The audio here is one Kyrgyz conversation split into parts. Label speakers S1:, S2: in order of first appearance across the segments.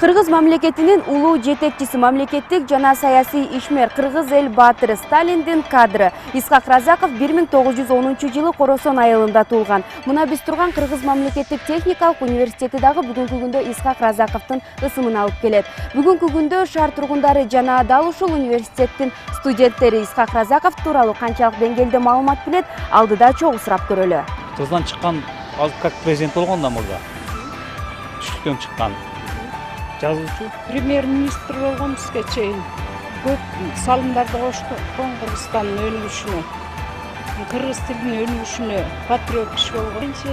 S1: Кыргыз мамлекетинин улуу жетекчиси, мамлекеттик жана саясий ишмер, кыргыз эл баатыры Сталиндин кадры Исхак Разаков 1910-жылы Коросон айылында туулган. Мына биз турган Кыргыз мамлекеттик техникалык университети дагы бүгүнкү күндө Исхак Разаковдун ысымын алып келет. Бүгүнкү күндө шаар тургундары жана дал ушул университеттин студенттери Исхак Разаков тууралуу канчалык деңгээлде маалымат билет, алдыда чогуу сурап көрөлү.
S2: Кыргыздан чыккан, как президент болгон да мурда. Түштүктөн чыккан. Жазуучу.
S3: Премьер-министр болгон бизге чейин көп салымдарды коштон Кыргызстандын өнүгүшүнө, кыргыз тилинин өнүгүшүнө патриот киши болгон.
S4: Биринчи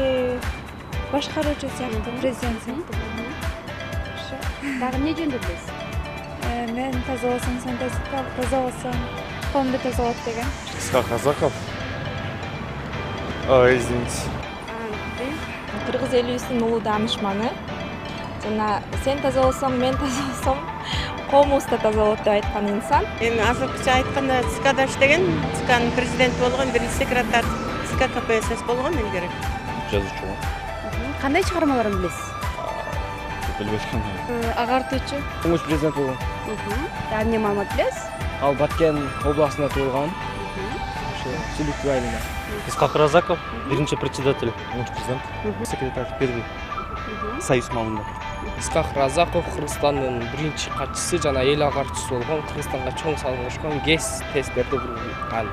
S4: башкаруучу сыяктуу, президент сыяктуу.
S1: Дагы эмне жөнүндө билесиз?
S4: Мен таза болсом, сен таза болсоң, коомду таза болот деген.
S5: Исхак Разаков. Извините.
S6: Кыргыз элибиздин улуу даанышманы жана сен таза болсоң, мен таза болсом, коомубуз да таза болот деп айткан инсан.
S7: Эми азыркыча айтканда ЦКда иштеген, ЦКнын президенти болгон, биринчи секретарь ЦК КПСС болгон илгери.
S2: Жазуучу.
S1: Кандай чыгармаларын билесиз?
S2: Билбешкем.
S4: Агартуучу.
S5: Тумуш президент болгон.
S1: Дагы эмне маалымат билесиз?
S5: Ал Баткен областында туулган. Сүлүктүү айылында.
S2: Исхак Разаков, биринчи председатель.
S5: Президент. Секретарь первый. Союз малында.
S8: Исхак Разаков Кыргызстандын биринчи катчысы жана эл агарчысы болгон, Кыргызстанга чоң салым кошкон, ГЭС тесттерди курган.